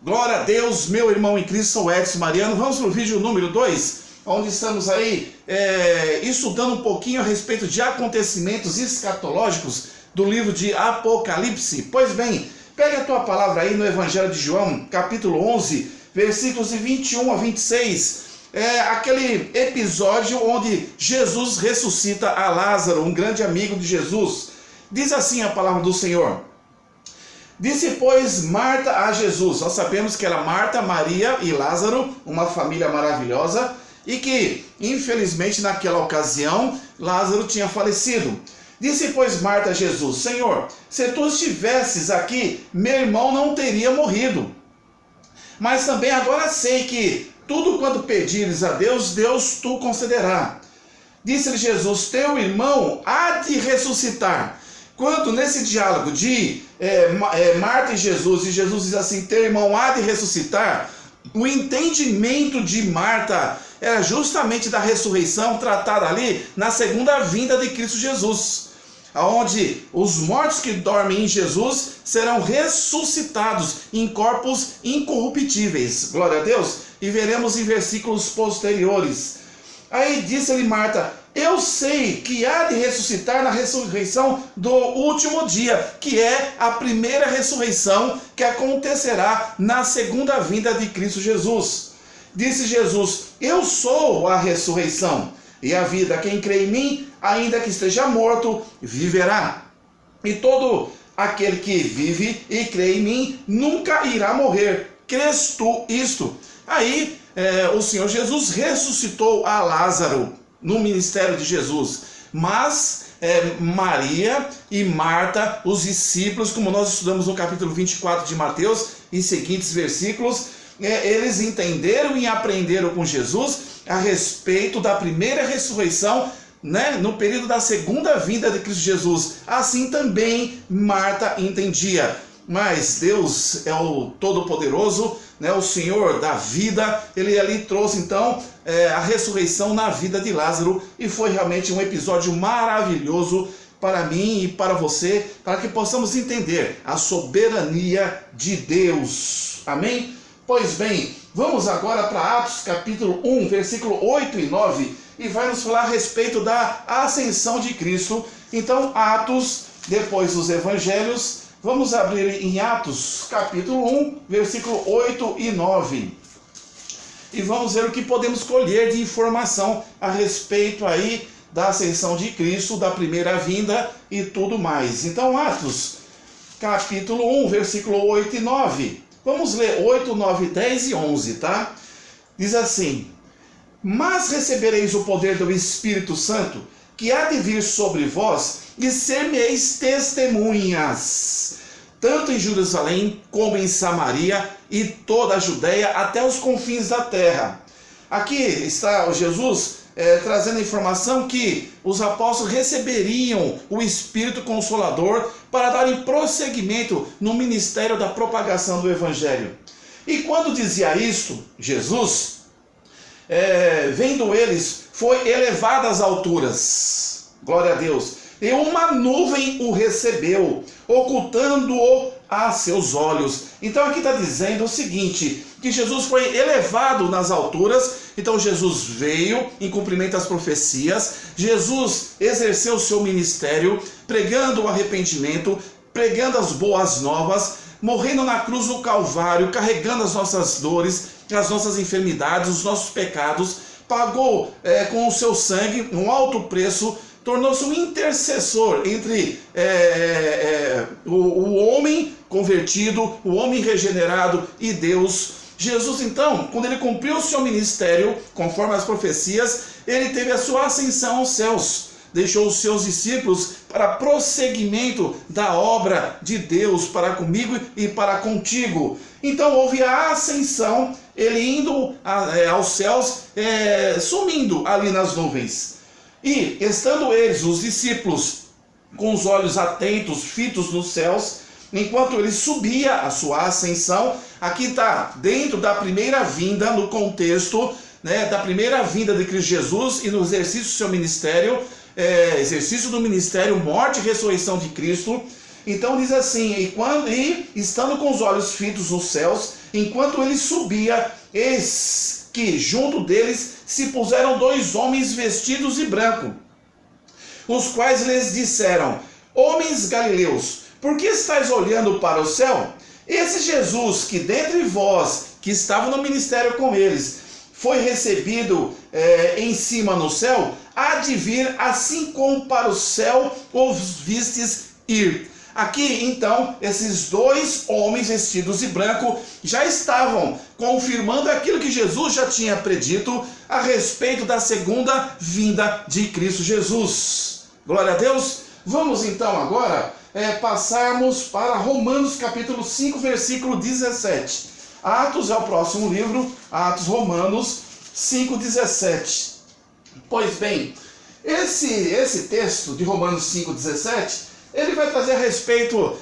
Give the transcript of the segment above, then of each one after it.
Glória a Deus, meu irmão em Cristo, sou Edson Mariano. Vamos para o vídeo número 2, onde estamos aí estudando um pouquinho a respeito de acontecimentos escatológicos do livro de Apocalipse. Pois bem, pega a tua palavra aí no Evangelho de João, capítulo 11, versículos de 21 a 26. É aquele episódio onde Jesus ressuscita a Lázaro, um grande amigo de Jesus. Diz assim a palavra do Senhor. Disse, pois, Marta a Jesus. Nós sabemos que era Marta, Maria e Lázaro, uma família maravilhosa, e que, infelizmente, naquela ocasião, Lázaro tinha falecido. Disse, pois, Marta a Jesus, Senhor, se tu estivesses aqui, meu irmão não teria morrido. Mas também agora sei que tudo quanto pedires a Deus, Deus tu concederá. Disse-lhe Jesus, teu irmão há de ressuscitar. Quando nesse diálogo de Marta e Jesus diz assim, teu irmão há de ressuscitar, o entendimento de Marta era justamente da ressurreição tratada ali na segunda vinda de Cristo Jesus, onde os mortos que dormem em Jesus serão ressuscitados em corpos incorruptíveis. Glória a Deus! E veremos em versículos posteriores. Aí disse-lhe Marta, eu sei que há de ressuscitar na ressurreição do último dia, que é a primeira ressurreição que acontecerá na segunda vinda de Cristo Jesus. Disse Jesus, eu sou a ressurreição e a vida. Quem crê em mim, ainda que esteja morto, viverá. E todo aquele que vive e crê em mim, nunca irá morrer. Crês tu isto? Aí o Senhor Jesus ressuscitou a Lázaro no ministério de Jesus, mas Maria e Marta, os discípulos, como nós estudamos no capítulo 24 de Mateus, em seguintes versículos, eles entenderam e aprenderam com Jesus a respeito da primeira ressurreição, no período da segunda vinda de Cristo Jesus. Assim também Marta entendia. Mas Deus é o Todo-Poderoso, o Senhor da vida. Ele ali trouxe então a ressurreição na vida de Lázaro, e foi realmente um episódio maravilhoso para mim e para você, para que possamos entender a soberania de Deus. Amém? Pois bem, vamos agora para Atos capítulo 1, versículo 8 e 9, e vai nos falar a respeito da ascensão de Cristo. Então, Atos, depois dos Evangelhos, vamos abrir em Atos, capítulo 1, versículo 8 e 9. E vamos ver o que podemos colher de informação a respeito aí da ascensão de Cristo, da primeira vinda e tudo mais. Então, Atos, capítulo 1, versículo 8 e 9. Vamos ler 8, 9, 10 e 11, tá? Diz assim, mas recebereis o poder do Espírito Santo, que há de vir sobre vós, e ser-me-eis testemunhas, tanto em Jerusalém como em Samaria e toda a Judéia, até os confins da terra. Aqui está Jesus trazendo a informação que os apóstolos receberiam o Espírito Consolador para darem prosseguimento no ministério da propagação do Evangelho. E quando dizia isto, Jesus, vendo eles, foi elevado às alturas. Glória a Deus. E uma nuvem o recebeu, ocultando-o a seus olhos. Então aqui está dizendo o seguinte, que Jesus foi elevado nas alturas. Então Jesus veio em cumprimento às profecias, Jesus exerceu o seu ministério, pregando o arrependimento, pregando as boas novas, morrendo na cruz do Calvário, carregando as nossas dores, as nossas enfermidades, os nossos pecados, pagou com o seu sangue um alto preço, tornou-se um intercessor entre o homem convertido, o homem regenerado e Deus. Jesus, então, quando ele cumpriu o seu ministério, conforme as profecias, ele teve a sua ascensão aos céus. Deixou os seus discípulos para prosseguimento da obra de Deus para comigo e para contigo. Então houve a ascensão, ele indo aos céus, sumindo ali nas nuvens. E estando eles, os discípulos, com os olhos atentos, fitos nos céus, enquanto ele subia a sua ascensão, aqui está dentro da primeira vinda, no contexto da primeira vinda de Cristo Jesus e no exercício do seu ministério, exercício do ministério, morte e ressurreição de Cristo. Então diz assim: e estando com os olhos fitos nos céus, enquanto ele subia, eis que junto deles se puseram 2 homens vestidos de branco, os quais lhes disseram: homens galileus, por que estáis olhando para o céu? Esse Jesus que dentre vós, que estava no ministério com eles, foi recebido em cima no céu, há de vir assim como para o céu os vistes ir. Aqui, então, esses 2 homens vestidos de branco já estavam confirmando aquilo que Jesus já tinha predito a respeito da segunda vinda de Cristo Jesus. Glória a Deus. Vamos então agora passarmos para Romanos capítulo 5, versículo 17. Atos é o próximo livro, Atos, Romanos 5, 17. Pois bem, esse texto de Romanos 5, 17... ele vai trazer a respeito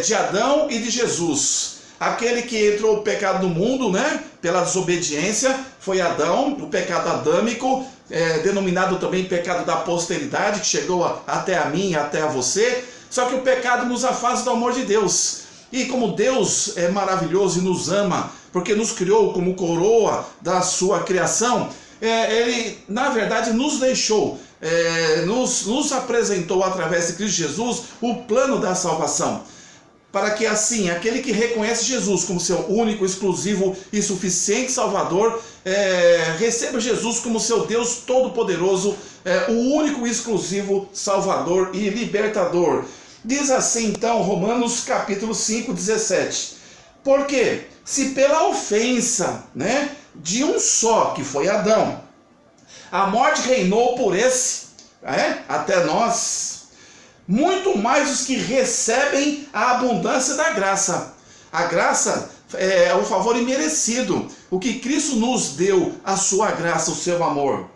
de Adão e de Jesus. Aquele que entrou o pecado no mundo, né, pela desobediência, foi Adão, o pecado adâmico, denominado também pecado da posteridade, que chegou até a mim e até a você. Só que o pecado nos afasta do amor de Deus. E como Deus é maravilhoso e nos ama, porque nos criou como coroa da sua criação, Ele, na verdade, nos deixou, nos apresentou através de Cristo Jesus o plano da salvação, para que assim, aquele que reconhece Jesus como seu único, exclusivo e suficiente Salvador, receba Jesus como seu Deus Todo-Poderoso, o único e exclusivo Salvador e Libertador. Diz assim então Romanos capítulo 5, 17. Porque se pela ofensa, né, de um só, que foi Adão, a morte reinou por esse, até nós, muito mais os que recebem a abundância da graça. A graça é o favor imerecido, o que Cristo nos deu, a sua graça, o seu amor.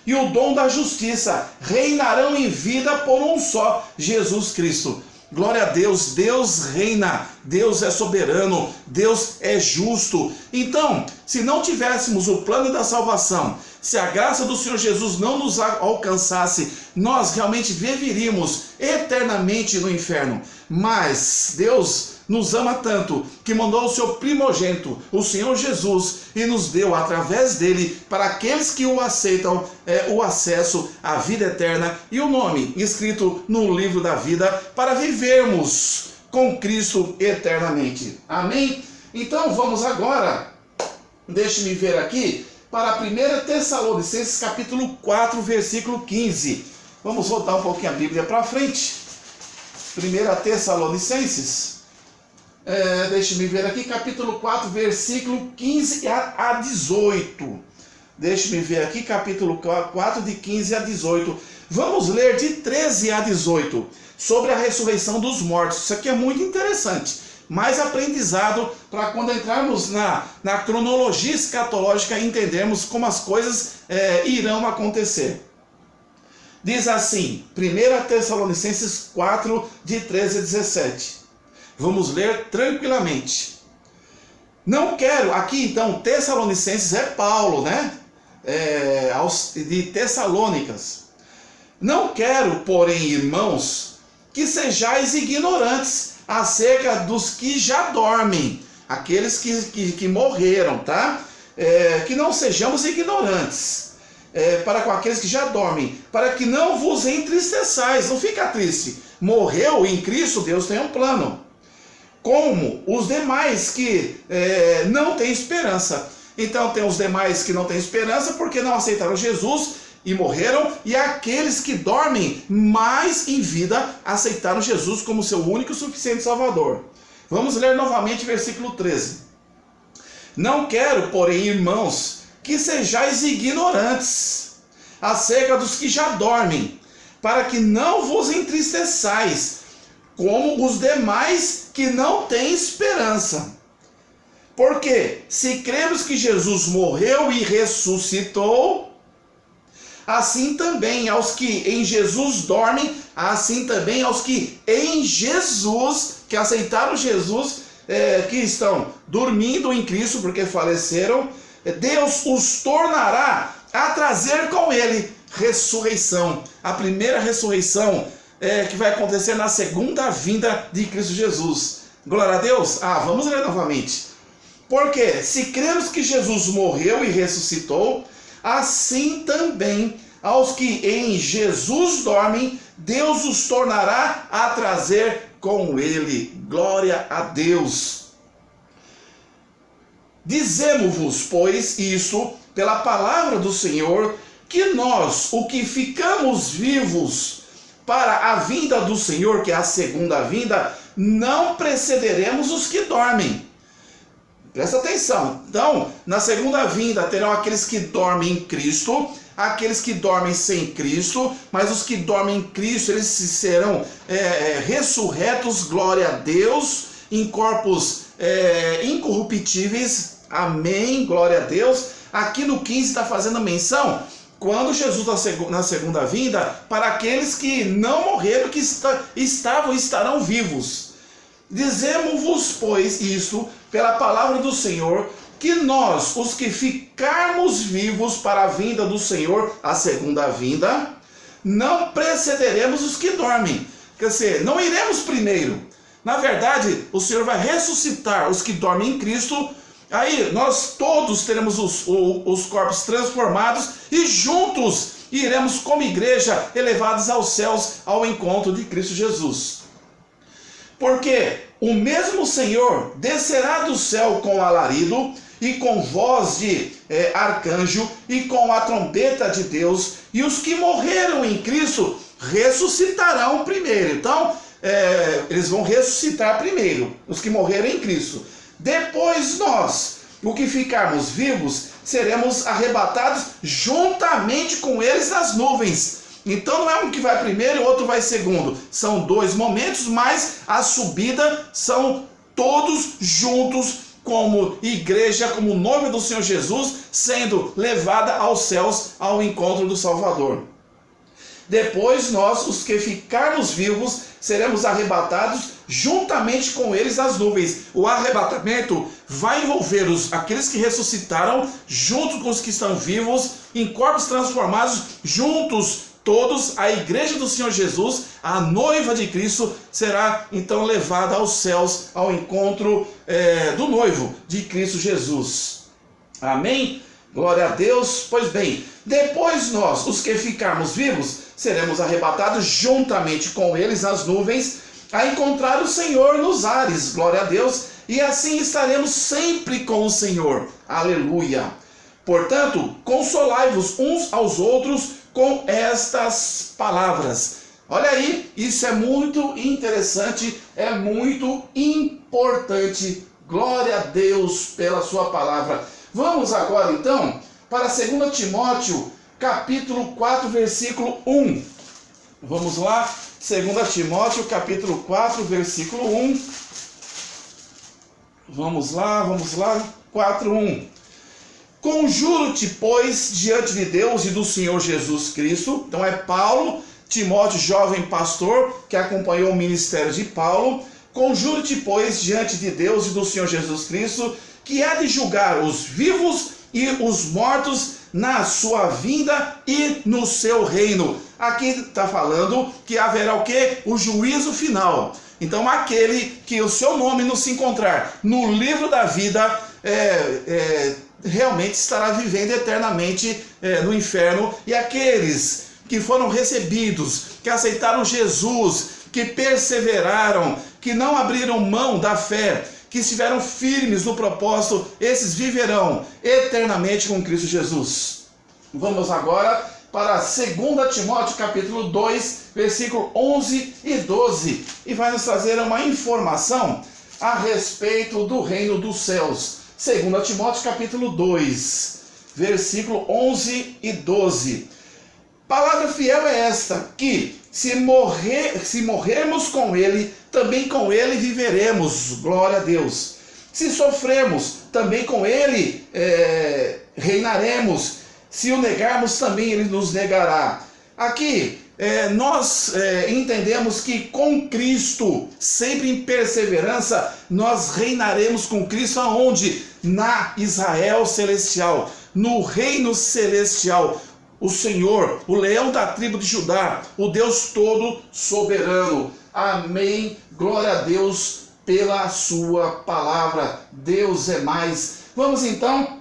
E o dom da justiça reinarão em vida por um só, Jesus Cristo. Glória a Deus, Deus reina, Deus é soberano, Deus é justo. Então, se não tivéssemos o plano da salvação, se a graça do Senhor Jesus não nos alcançasse, nós realmente viveríamos eternamente no inferno. Mas Deus nos ama tanto que mandou o seu primogênito, o Senhor Jesus, e nos deu através dele, para aqueles que o aceitam, o acesso à vida eterna e o nome escrito no livro da vida, para vivermos com Cristo eternamente. Amém? Então vamos agora, deixe-me ver aqui, para 1 Tessalonicenses capítulo 4, versículo 15. Vamos voltar um pouquinho a Bíblia para frente. 1 Tessalonicenses, deixe-me ver aqui, capítulo 4, versículo 15 a 18. Deixe-me ver aqui, capítulo 4, de 15 a 18. Vamos ler de 13 a 18, sobre a ressurreição dos mortos. Isso aqui é muito interessante. Mais aprendizado para quando entrarmos na cronologia escatológica e entendermmos como as coisas irão acontecer. Diz assim, 1 Tessalonicenses 4, de 13 a 17. Vamos ler tranquilamente. Não quero, aqui então, Tessalonicenses é Paulo, né? De Tessalônicas. Não quero, porém, irmãos, que sejais ignorantes acerca dos que já dormem, aqueles que morreram, tá? Que não sejamos ignorantes. Para com aqueles que já dormem, para que não vos entristeçais, não fica triste. Morreu em Cristo, Deus tem um plano. Como os demais que não têm esperança. Então tem os demais que não têm esperança porque não aceitaram Jesus e morreram, e aqueles que dormem, mas em vida aceitaram Jesus como seu único e suficiente Salvador. Vamos ler novamente versículo 13. Não quero, porém, irmãos, que sejais ignorantes acerca dos que já dormem, para que não vos entristeçais, como os demais que não têm esperança. Porque se cremos que Jesus morreu e ressuscitou, assim também aos que em Jesus dormem, assim também aos que em Jesus, que aceitaram Jesus, que estão dormindo em Cristo porque faleceram, Deus os tornará a trazer com ele ressurreição. A primeira ressurreição que vai acontecer na segunda vinda de Cristo Jesus. Glória a Deus. Vamos ler novamente. Porque se cremos que Jesus morreu e ressuscitou, assim também aos que em Jesus dormem, Deus os tornará a trazer com ele. Glória a Deus. Dizemos-vos, pois, isso pela palavra do Senhor, que nós, o que ficamos vivos para a vinda do Senhor, que é a segunda vinda, não precederemos os que dormem. Presta atenção. Então, na segunda vinda terão aqueles que dormem em Cristo, aqueles que dormem sem Cristo, mas os que dormem em Cristo, eles serão ressurretos, glória a Deus, em corpos incorruptíveis, amém, glória a Deus. Aqui no 15 está fazendo menção, quando Jesus na segunda vinda, para aqueles que não morreram, que estavam e estarão vivos. Dizemos-vos, pois, isto pela palavra do Senhor, que nós, os que ficarmos vivos para a vinda do Senhor, a segunda vinda, não precederemos os que dormem. Quer dizer, não iremos primeiro. Na verdade, o Senhor vai ressuscitar os que dormem em Cristo. Aí nós todos teremos os corpos transformados e juntos iremos como igreja elevados aos céus ao encontro de Cristo Jesus. Porque o mesmo Senhor descerá do céu com alarido e com voz de arcanjo e com a trombeta de Deus, e os que morreram em Cristo ressuscitarão primeiro. Então, eles vão ressuscitar primeiro, os que morreram em Cristo. Depois nós, o que ficarmos vivos, seremos arrebatados juntamente com eles nas nuvens. Então não é um que vai primeiro e o outro vai segundo. São dois momentos, mas a subida são todos juntos como igreja, como noiva do Senhor Jesus, sendo levada aos céus ao encontro do Salvador. Depois nós, os que ficarmos vivos, seremos arrebatados juntamente com eles nas nuvens. O arrebatamento vai envolver aqueles que ressuscitaram, junto com os que estão vivos, em corpos transformados, juntos todos, a igreja do Senhor Jesus, a noiva de Cristo, será então levada aos céus, ao encontro do noivo de Cristo Jesus. Amém? Glória a Deus. Pois bem, depois nós, os que ficarmos vivos, seremos arrebatados juntamente com eles nas nuvens, a encontrar o Senhor nos ares. Glória a Deus. E assim estaremos sempre com o Senhor. Aleluia. Portanto, consolai-vos uns aos outros com estas palavras. Olha aí, isso é muito interessante, é muito importante. Glória a Deus pela sua palavra. Vamos agora então para 2 Timóteo, capítulo 4, versículo 1. Vamos lá, 2 Timóteo, capítulo 4, versículo 1. Vamos lá, 4:1. Conjuro-te, pois, diante de Deus e do Senhor Jesus Cristo. Então é Paulo, Timóteo, jovem pastor, que acompanhou o ministério de Paulo. Conjuro-te, pois, diante de Deus e do Senhor Jesus Cristo, que há de julgar os vivos e os mortos na sua vinda e no seu reino. Aqui está falando que haverá o quê? O juízo final. Então aquele que o seu nome não se encontrar no livro da vida, realmente estará vivendo eternamente no inferno. E aqueles que foram recebidos, que aceitaram Jesus, que perseveraram, que não abriram mão da fé, que estiveram firmes no propósito, esses viverão eternamente com Cristo Jesus. Vamos agora para 2 Timóteo capítulo 2, versículo 11 e 12, e vai nos trazer uma informação a respeito do reino dos céus. 2 Timóteo capítulo 2, versículo 11 e 12. Palavra fiel é esta, que se morrermos com ele, também com ele viveremos. Glória a Deus. Se sofremos, também com ele reinaremos. Se o negarmos, também ele nos negará. Aqui nós entendemos que com Cristo, sempre em perseverança, nós reinaremos com Cristo aonde? Na Israel celestial, no reino celestial, o Senhor, o leão da tribo de Judá, o Deus todo soberano. Amém. Glória a Deus pela sua palavra. Deus é mais. Vamos então,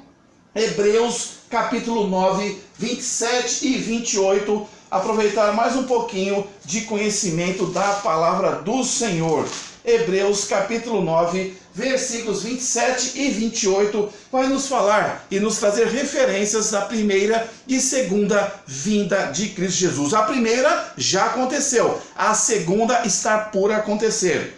Hebreus capítulo 9, 27 e 28, aproveitar mais um pouquinho de conhecimento da palavra do Senhor. Hebreus capítulo 9, versículos 27 e 28, vai nos falar e nos trazer referências da primeira e segunda vinda de Cristo Jesus. A primeira já aconteceu, a segunda está por acontecer.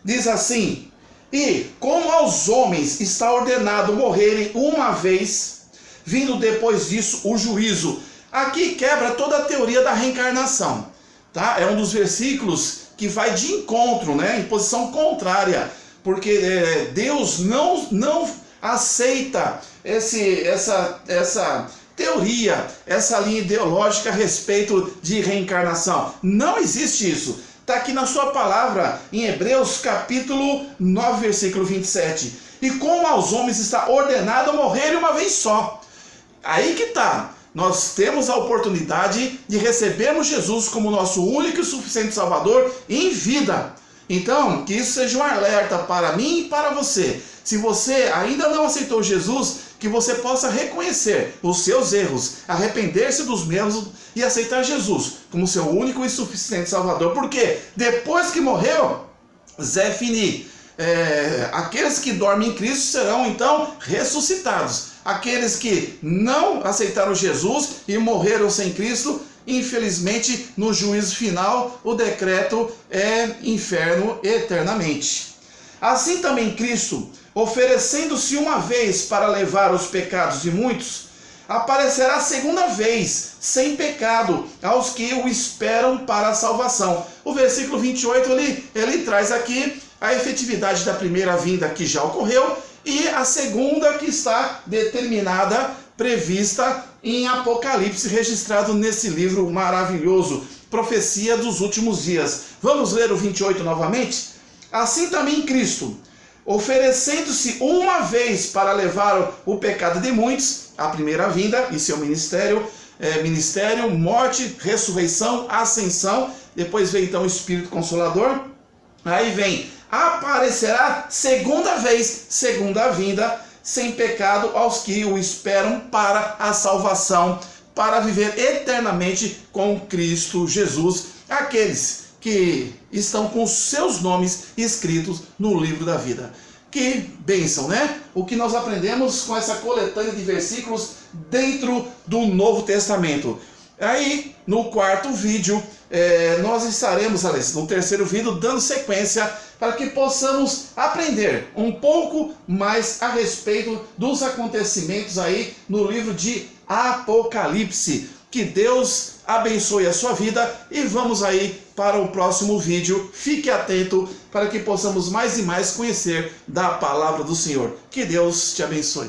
Diz assim: e como aos homens está ordenado morrerem uma vez, vindo depois disso o juízo. Aqui quebra toda a teoria da reencarnação, tá? É um dos versículos que vai de encontro, né, em posição contrária, porque Deus não aceita essa teoria, essa linha ideológica a respeito de reencarnação. Não existe isso. Está aqui na sua palavra, em Hebreus capítulo 9, versículo 27. E como aos homens está ordenado morrerem uma vez só. Aí que está. Nós temos a oportunidade de recebermos Jesus como nosso único e suficiente Salvador em vida. Então, que isso seja um alerta para mim e para você. Se você ainda não aceitou Jesus, que você possa reconhecer os seus erros, arrepender-se dos mesmos e aceitar Jesus como seu único e suficiente Salvador. Porque depois que morreu, Zé Fini, aqueles que dormem em Cristo serão então ressuscitados. Aqueles que não aceitaram Jesus e morreram sem Cristo, infelizmente, no juízo final, o decreto é inferno eternamente. Assim também Cristo, oferecendo-se uma vez para levar os pecados de muitos, aparecerá segunda vez, sem pecado, aos que o esperam para a salvação. O versículo 28, ele traz aqui a efetividade da primeira vinda que já ocorreu, e a segunda que está determinada, prevista em Apocalipse, registrado nesse livro maravilhoso, Profecia dos Últimos Dias. Vamos ler o 28 novamente? Assim também Cristo, oferecendo-se uma vez para levar o pecado de muitos, a primeira vinda e seu ministério, morte, ressurreição, ascensão, depois vem então o Espírito Consolador, aí vem aparecerá segunda vez, segunda vinda, sem pecado aos que o esperam para a salvação, para viver eternamente com Cristo Jesus, aqueles que estão com seus nomes escritos no livro da vida. Que bênção, né? O que nós aprendemos com essa coletânea de versículos dentro do Novo Testamento. Aí, no quarto vídeo, nós estaremos, no terceiro vídeo, dando sequência para que possamos aprender um pouco mais a respeito dos acontecimentos aí no livro de Apocalipse. Que Deus abençoe a sua vida e vamos aí para o próximo vídeo. Fique atento para que possamos mais e mais conhecer da palavra do Senhor. Que Deus te abençoe.